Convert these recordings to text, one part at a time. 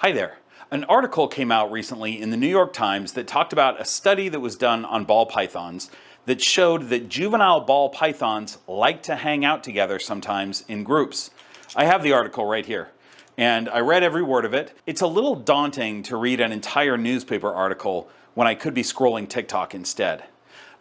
Hi there. An article came out recently in the New York Times that talked about a study that was done on ball pythons that showed that juvenile ball pythons like to hang out together sometimes in groups. I have the article right here, and I read every word of it. It's a little daunting to read an entire newspaper article when I could be scrolling TikTok instead.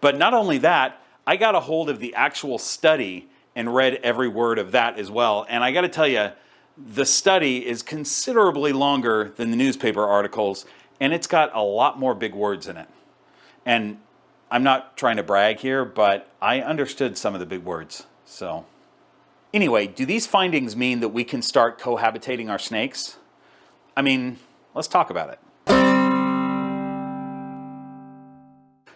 But not only that, I got a hold of the actual study and read every word of that as well, and I gotta tell you, the study is considerably longer than the newspaper articles, and it's got a lot more big words in it. And I'm not trying to brag here, but I understood some of the big words. So anyway, do these findings mean that we can start cohabitating our snakes? I mean, let's talk about it.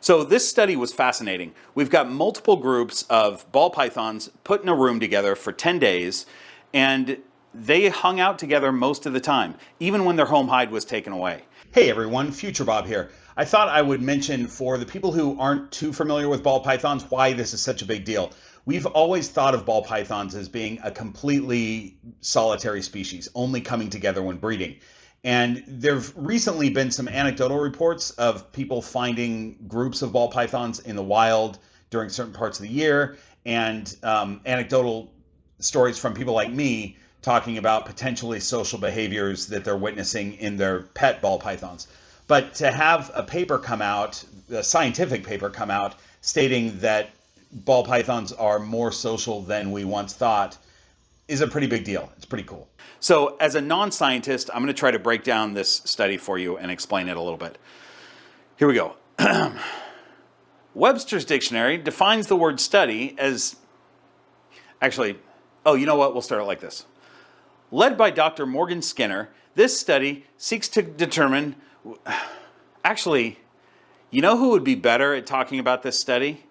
So this study was fascinating. We've got multiple groups of ball pythons put in a room together for 10 days, and they hung out together most of the time, even when their home hide was taken away. Hey everyone, Future Bob here. I thought I would mention for the people who aren't too familiar with ball pythons why this is such a big deal. We've always thought of ball pythons as being a completely solitary species, only coming together when breeding. And there've recently been some anecdotal reports of people finding groups of ball pythons in the wild during certain parts of the year, and anecdotal stories from people like me talking about potentially social behaviors that they're witnessing in their pet ball pythons. But to have a paper come out, a scientific paper come out, stating that ball pythons are more social than we once thought is a pretty big deal. It's pretty cool. So as a non-scientist, I'm going to try to break down this study for you and explain it a little bit. Here we go. Webster's Dictionary defines the word study as... Actually, oh, you know what? We'll start it like this. Led by Dr. Morgan Skinner, this study seeks to determine... Actually, you know who would be better at talking about this study?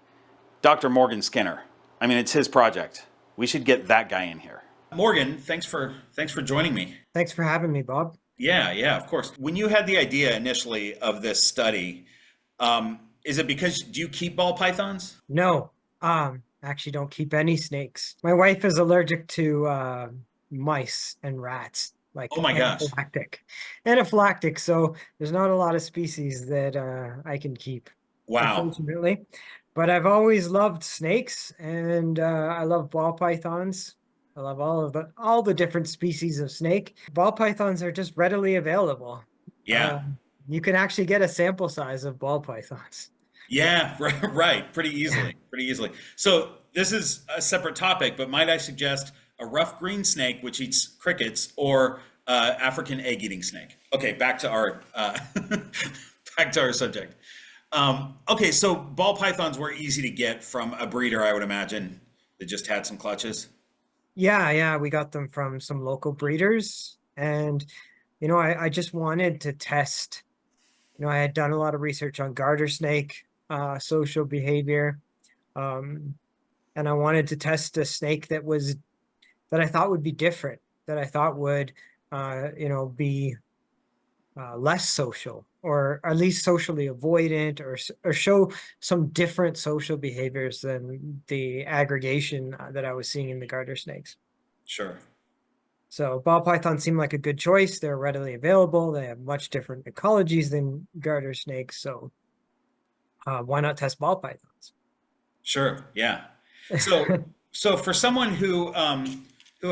Dr. Morgan Skinner. I mean, it's his project. We should get that guy in here. Morgan, thanks for joining me. Thanks for having me, Bob. Yeah, of course. When you had the idea initially of this study, is it because, do you keep ball pythons? No, actually don't keep any snakes. My wife is allergic to mice and rats, like oh my gosh, anaphylactic. So there's not a lot of species that I can keep. Wow. Unfortunately, but I've always loved snakes, and I love ball pythons. I love all the different species of snake. Ball pythons are just readily available. Yeah. You can actually get a sample size of ball pythons. Yeah, right. Pretty easily. So this is a separate topic, but might I suggest a rough green snake which eats crickets, or African egg-eating snake? Okay, back to our subject. Okay, so ball pythons were easy to get from a breeder, I would imagine, that just had some clutches. Yeah, we got them from some local breeders, and I just wanted to test. I had done a lot of research on garter snake social behavior, and I wanted to test a snake that I thought would be different, that I thought would be less social, or at least socially avoidant, or show some different social behaviors than the aggregation that I was seeing in the garter snakes. Sure. So ball pythons seem like a good choice. They're readily available. They have much different ecologies than garter snakes. So why not test ball pythons? Sure. Yeah. So for someone who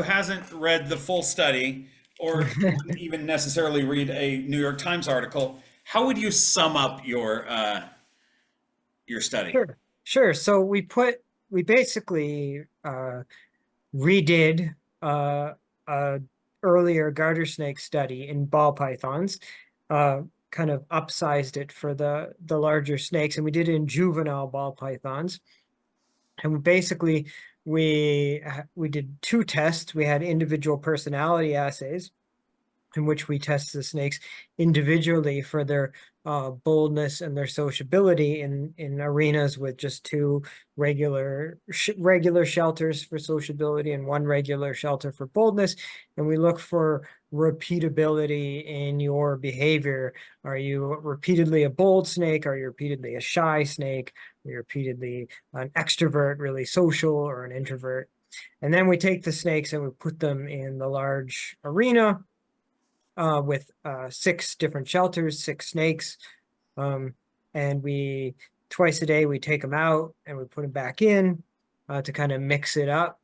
hasn't read the full study, or wouldn't even necessarily read a New York Times article, how would you sum up your study? Sure. So we basically redid a earlier garter snake study in ball pythons, kind of upsized it for the larger snakes, and we did it in juvenile ball pythons. And basically, we did two tests. We had individual personality assays, in which we test the snakes individually for their boldness and their sociability in arenas with just two regular shelters for sociability and one regular shelter for boldness. And we look for repeatability in your behavior. Are you repeatedly a bold snake? Are you repeatedly a shy snake? Are you repeatedly an extrovert, really social, or an introvert? And then we take the snakes and we put them in the large arena, with 6 different shelters, 6 snakes. And twice a day, we take them out and we put them back in to kind of mix it up.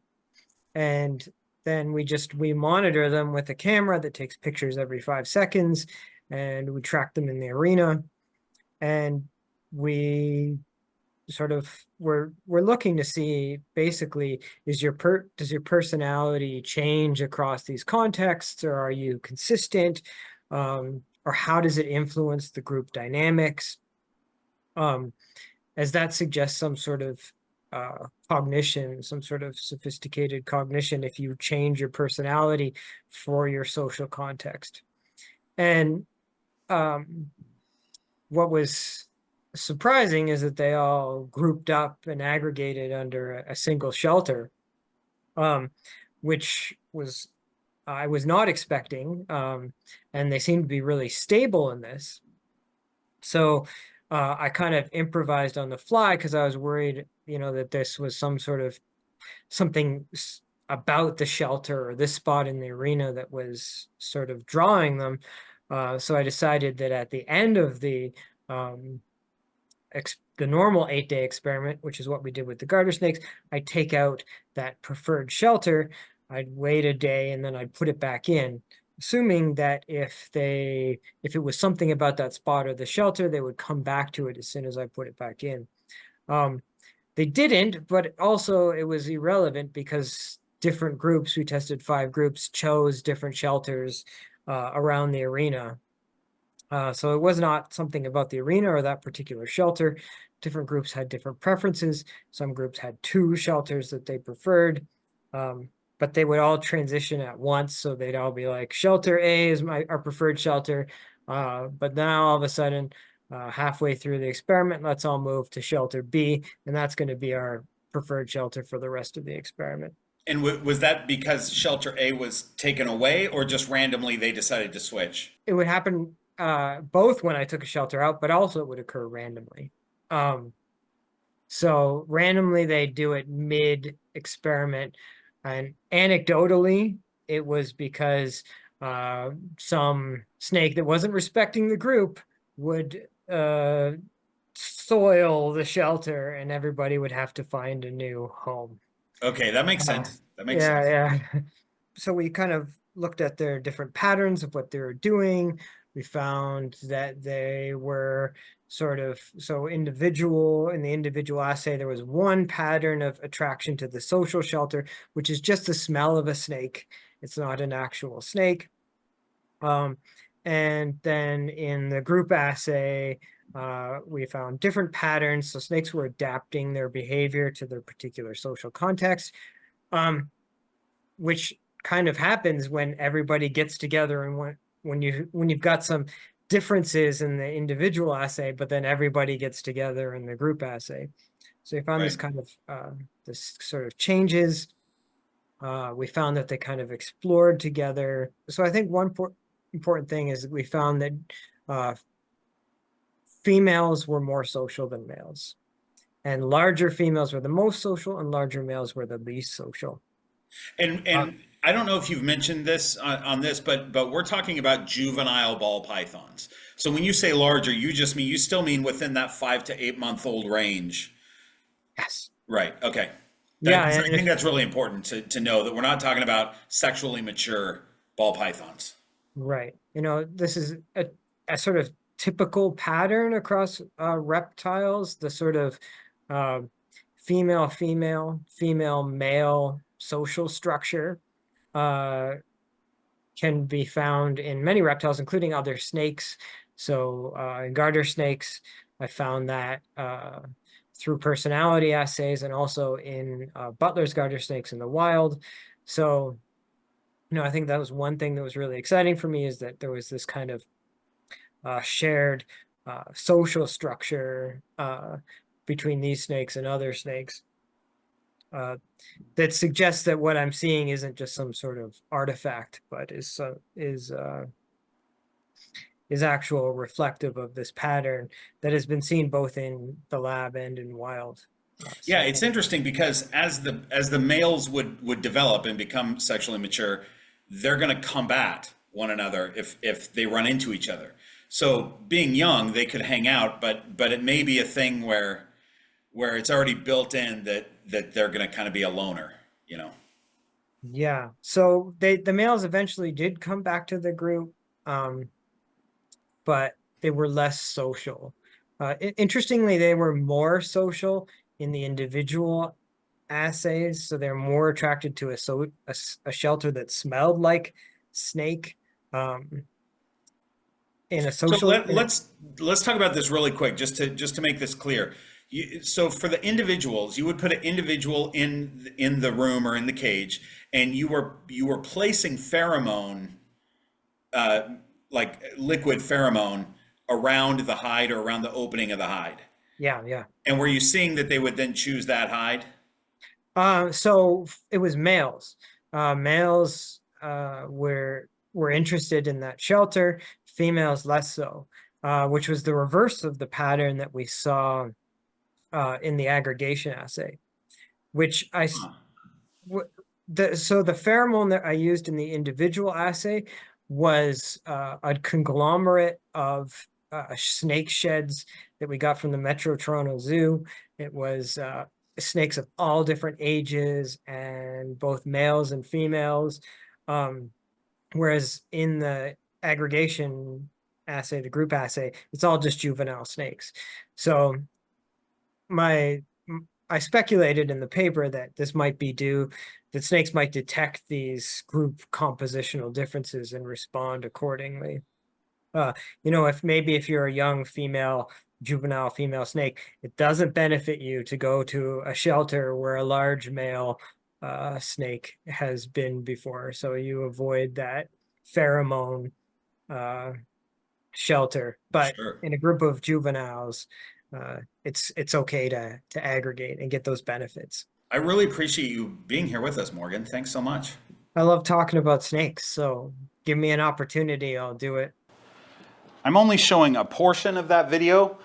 And then we monitor them with a camera that takes pictures every 5 seconds, and we track them in the arena. And we sort of we're looking to see basically, does your personality change across these contexts, or are you consistent, or how does it influence the group dynamics, as that suggests some sort of cognition, some sort of sophisticated cognition, if you change your personality for your social context. And what was surprising is that they all grouped up and aggregated under a single shelter, which I was not expecting, and they seem to be really stable in this. So I kind of improvised on the fly because I was worried, that this was something about the shelter or this spot in the arena that was sort of drawing them. So I decided that at the end of the normal 8-day experiment, which is what we did with the garter snakes, I'd take out that preferred shelter, I'd wait a day, and then I'd put it back in, assuming that if it was something about that spot or the shelter, they would come back to it as soon as I put it back in. They didn't, but also it was irrelevant because different groups, we tested 5 groups, chose different shelters around the arena. So it was not something about the arena or that particular shelter. Different groups had different preferences. Some groups had 2 shelters that they preferred, but they would all transition at once. So they'd all be like, shelter A is our preferred shelter. But now all of a sudden, halfway through the experiment, let's all move to shelter B, and that's going to be our preferred shelter for the rest of the experiment. And was that because shelter A was taken away, or just randomly they decided to switch? It would happen both when I took a shelter out, but also it would occur randomly. So randomly they do it mid-experiment, and anecdotally, it was because some snake that wasn't respecting the group would soil the shelter, and everybody would have to find a new home. Okay, that makes sense. That makes sense. Yeah. So we kind of looked at their different patterns of what they were doing. We found that they were in the individual assay, there was one pattern of attraction to the social shelter, which is just the smell of a snake. It's not an actual snake. And then in the group assay, we found different patterns. So snakes were adapting their behavior to their particular social context, which kind of happens when everybody gets together, and when you've got some differences in the individual assay, but then everybody gets together in the group assay. So we found this kind of this sort of changes. We found that they kind of explored together. So I think one important thing is that we found that females were more social than males, and larger females were the most social, and larger males were the least social. And I don't know if you've mentioned this on this, but we're talking about juvenile ball pythons. So when you say larger, you still mean within that 5 to 8 month old range. Yes. Right. Okay. Yeah, I think that's really important to know that we're not talking about sexually mature ball pythons. Right. This is a sort of typical pattern across reptiles, the sort of female, male social structure can be found in many reptiles, including other snakes. So in garter snakes, I found that through personality assays, and also in Butler's garter snakes in the wild. So, I think that was one thing that was really exciting for me, is that there was this kind of shared social structure between these snakes and other snakes that suggests that what I'm seeing isn't just some sort of artifact, but is actual reflective of this pattern that has been seen both in the lab and in wild. Yeah, it's interesting because as the males would develop and become sexually mature, they're going to combat one another if they run into each other. So being young, they could hang out, but it may be a thing where it's already built in that they're going to kind of be a loner, you know. Yeah. So the males eventually did come back to the group, but they were less social. Interestingly, they were more social in the individual assays, so they're more attracted to a shelter that smelled like snake. In a So social, let's talk about this really quick, just to make this clear. So for the individuals, you would put an individual in the room or in the cage, and you were placing pheromone, like liquid pheromone, around the hide or around the opening of the hide. yeah. And were you seeing that they would then choose that hide? So it was males. Males were interested in that shelter, females less so, which was the reverse of the pattern that we saw in the aggregation assay, which so the pheromone that I used in the individual assay was a conglomerate of snake sheds that we got from the Metro Toronto Zoo. It was snakes of all different ages and both males and females. Whereas in the aggregation assay, the group assay, it's all just juvenile snakes. So I speculated in the paper that this might be that snakes might detect these group compositional differences and respond accordingly. If you're a young juvenile female snake, it doesn't benefit you to go to a shelter where a large male snake has been before. So you avoid that pheromone shelter. But Sure. in a group of juveniles, it's okay to aggregate and get those benefits. I really appreciate you being here with us, Morgan. Thanks so much. I love talking about snakes, so give me an opportunity, I'll do it. I'm only showing a portion of that video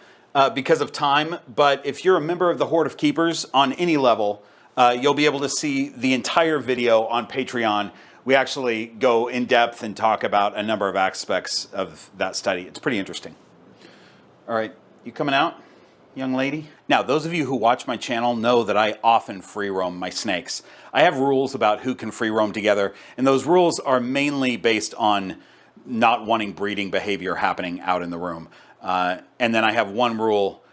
because of time, but if you're a member of the Horde of Keepers on any level, you'll be able to see the entire video on Patreon. We actually go in depth and talk about a number of aspects of that study. It's pretty interesting. All right, you coming out, young lady? Now, those of you who watch my channel know that I often free roam my snakes. I have rules about who can free roam together, and those rules are mainly based on not wanting breeding behavior happening out in the room. And then I have one rule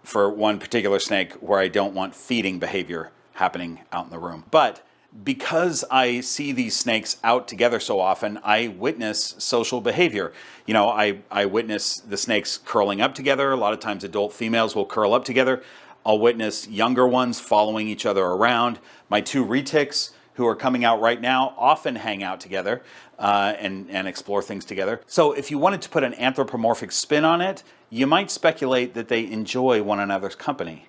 for one particular snake where I don't want feeding behavior happening out in the room. But because I see these snakes out together so often, I witness social behavior. You know, I witness the snakes curling up together. A lot of times adult females will curl up together. I'll witness younger ones following each other around. My two retics who are coming out right now often hang out together and explore things together. So if you wanted to put an anthropomorphic spin on it, you might speculate that they enjoy one another's company,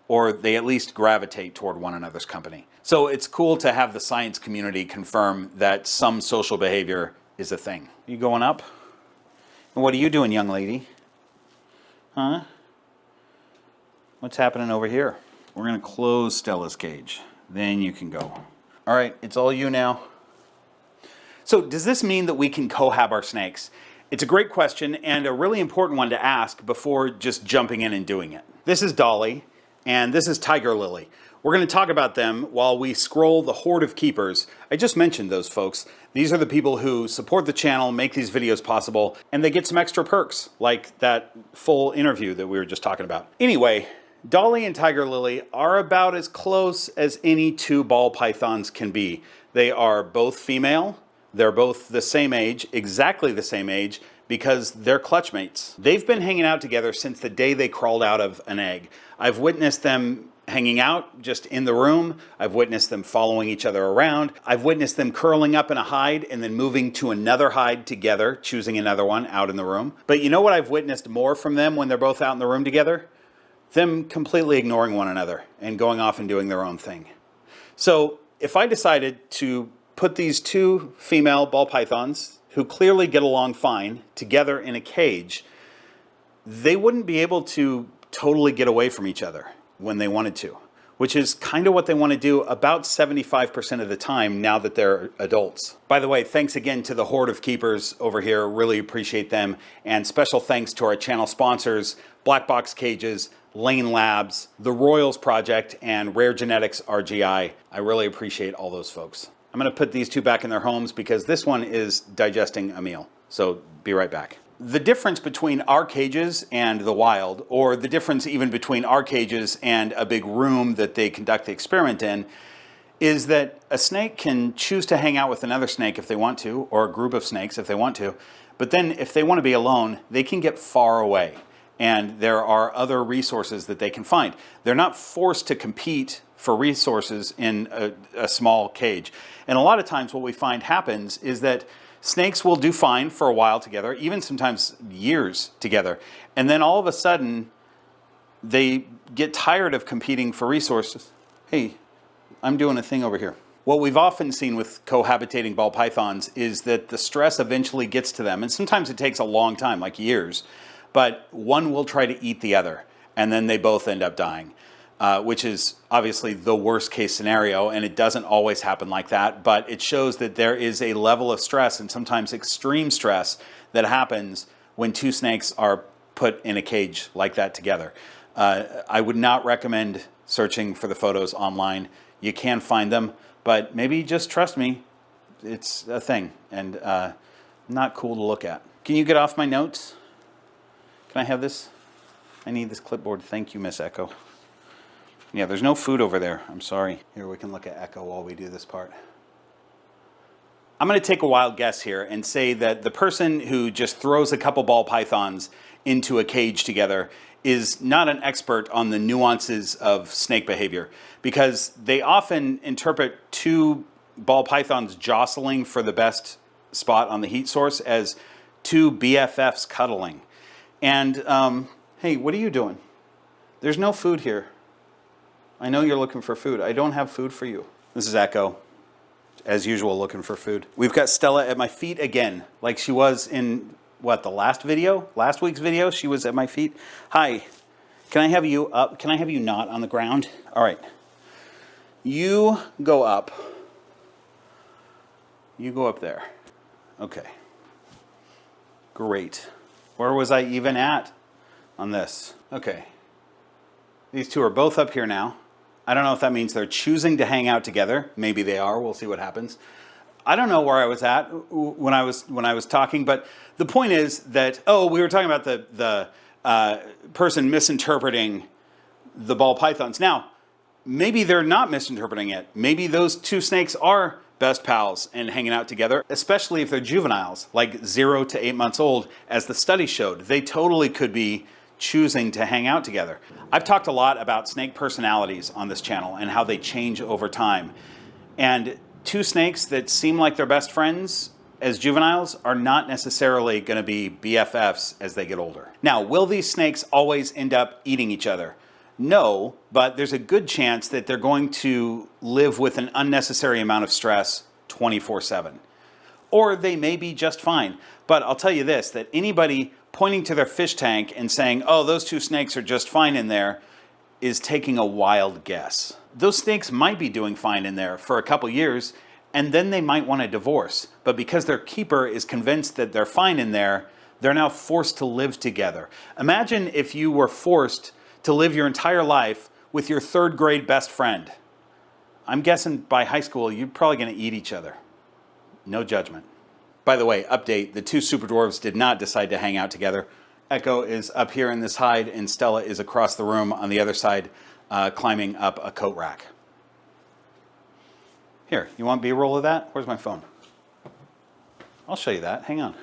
or they at least gravitate toward one another's company. So it's cool to have the science community confirm that some social behavior is a thing. You going up? And what are you doing, young lady? Huh? What's happening over here? We're gonna close Stella's cage. Then you can go. All right, it's all you now. So does this mean that we can cohab our snakes? It's a great question and a really important one to ask before just jumping in and doing it. This is Dolly, and this is Tiger Lily. We're going to talk about them while we scroll the Horde of Keepers. I just mentioned those folks. These are the people who support the channel, make these videos possible, and they get some extra perks, like that full interview that we were just talking about. Anyway, Dolly and Tiger Lily are about as close as any two ball pythons can be. They are both female. They're both the same age, exactly the same age, because they're clutch mates. They've been hanging out together since the day they crawled out of an egg. I've witnessed them hanging out just in the room. I've witnessed them following each other around. I've witnessed them curling up in a hide and then moving to another hide together, choosing another one out in the room. But you know what I've witnessed more from them when they're both out in the room together? Them completely ignoring one another and going off and doing their own thing. So if I decided to put these two female ball pythons who clearly get along fine together in a cage, they wouldn't be able to totally get away from each other when they wanted to. which is kind of what they want to do about 75% of the time now that they're adults. By the way, thanks again to the horde of keepers over here. Really appreciate them. And special thanks to our channel sponsors, Black Box Cages, Lane Labs, the Royals Project, and Rare Genetics RGI. I really appreciate all those folks. I'm going to put these two back in their homes because this one is digesting a meal. So be right back. The difference between our cages and the wild, or the difference even between our cages and a big room that they conduct the experiment in, is that a snake can choose to hang out with another snake if they want to, or a group of snakes if they want to. But then if they want to be alone, they can get far away. And there are other resources that they can find. They're not forced to compete for resources in a small cage. And a lot of times what we find happens is that snakes will do fine for a while together, even sometimes years together. And then all of a sudden, they get tired of competing for resources. Hey, I'm doing a thing over here. What we've often seen with cohabitating ball pythons is that the stress eventually gets to them. And sometimes it takes a long time, like years. But one will try to eat the other, and then they both end up dying, which is obviously the worst case scenario, and it doesn't always happen like that, but it shows that there is a level of stress, and sometimes extreme stress, that happens when two snakes are put in a cage like that together. I would not recommend searching for the photos online. You can find them, but maybe just trust me, it's a thing, and not cool to look at. Can you get off my notes? Can I have this? I need this clipboard. Thank you, Miss Echo. Yeah, there's no food over there. I'm sorry. Here, we can look at Echo while we do this part. I'm going to take a wild guess here and say that the person who just throws a couple ball pythons into a cage together is not an expert on the nuances of snake behavior, because they often interpret two ball pythons jostling for the best spot on the heat source as two BFFs cuddling. And, hey, what are you doing? There's no food here. I know you're looking for food. I don't have food for you. This is Echo, as usual, looking for food. We've got Stella at my feet again, like she was in, what, the last video? Last week's video, she was at my feet. Hi, can I have you up? Can I have you not on the ground? All right. You go up. You go up there. Okay. Great. Where was I even at on this? Okay. These two are both up here now. I don't know if that means they're choosing to hang out together. Maybe they are. We'll see what happens. I don't know where I was at when I was talking, but the point is that, oh, we were talking about the person misinterpreting the ball pythons. Now, maybe they're not misinterpreting it. Maybe those two snakes are best pals and hanging out together, especially if they're juveniles, like 0 to 8 months old, as the study showed. They totally could be choosing to hang out together. I've talked a lot about snake personalities on this channel and how they change over time. And two snakes that seem like they're best friends as juveniles are not necessarily going to be BFFs as they get older. Now, will these snakes always end up eating each other? No, but there's a good chance that they're going to live with an unnecessary amount of stress 24/7. Or they may be just fine. But I'll tell you this, that anybody pointing to their fish tank and saying, oh, those two snakes are just fine in there, is taking a wild guess. Those snakes might be doing fine in there for a couple years, and then they might want a divorce. But because their keeper is convinced that they're fine in there, they're now forced to live together. Imagine if you were forced to live your entire life with your third grade best friend. I'm guessing by high school, you're probably going to eat each other. No judgment. By the way, update, the two super dwarves did not decide to hang out together. Echo is up here in this hide, and Stella is across the room on the other side, climbing up a coat rack. Here, you want B-roll of that? Where's my phone? I'll show you that. Hang on.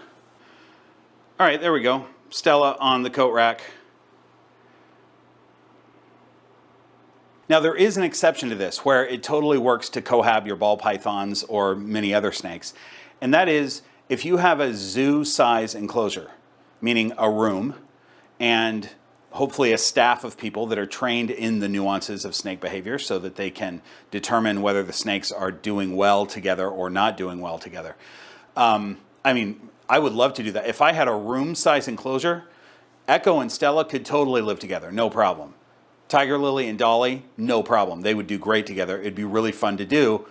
All right, there we go. Stella on the coat rack. Now, there is an exception to this where it totally works to cohab your ball pythons or many other snakes. And that is if you have a zoo size enclosure, meaning a room, and hopefully a staff of people that are trained in the nuances of snake behavior so that they can determine whether the snakes are doing well together or not doing well together. I mean, I would love to do that. If I had a room size enclosure, Echo and Stella could totally live together, no problem. Tiger Lily and Dolly, no problem. They would do great together. It'd be really fun to do,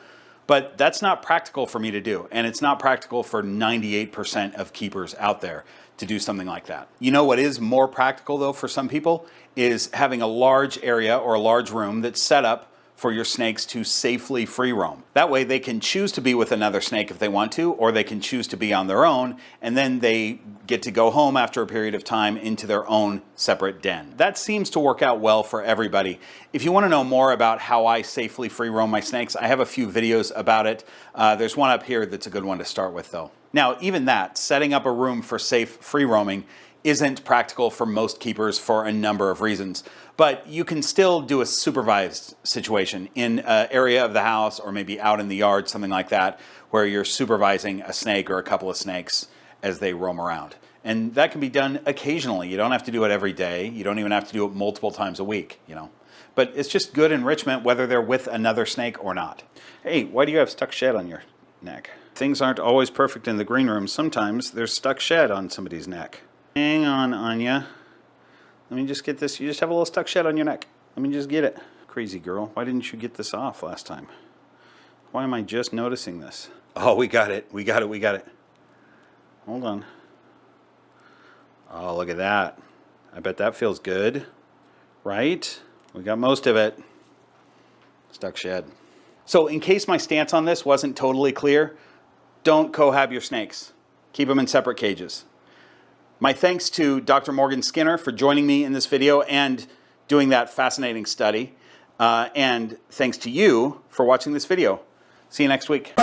but that's not practical for me to do. And it's not practical for 98% of keepers out there to do something like that. You know what is more practical though for some people is having a large area or a large room that's set up for your snakes to safely free roam. That way they can choose to be with another snake if they want to, or they can choose to be on their own, and then they get to go home after a period of time into their own separate den. That seems to work out well for everybody. If you want to know more about how I safely free roam my snakes, I have a few videos about it. There's one up here that's a good one to start with though. Now, even that, setting up a room for safe free roaming isn't practical for most keepers for a number of reasons. But you can still do a supervised situation in an area of the house or maybe out in the yard, something like that, where you're supervising a snake or a couple of snakes as they roam around. And that can be done occasionally. You don't have to do it every day. You don't even have to do it multiple times a week, you know. But it's just good enrichment whether they're with another snake or not. Hey, why do you have stuck shed on your neck? Things aren't always perfect in the green room. Sometimes there's stuck shed on somebody's neck. Hang on, Anya. Let me just get this. You just have a little stuck shed on your neck. Let me just get it. Crazy girl. Why didn't you get this off last time? Why am I just noticing this? Oh, we got it. We got it. We got it. Hold on. Oh, look at that. I bet that feels good. Right? We got most of it. Stuck shed. So in case my stance on this wasn't totally clear, don't cohab your snakes. Keep them in separate cages. My thanks to Dr. Morgan Skinner for joining me in this video and doing that fascinating study. And thanks to you for watching this video. See you next week.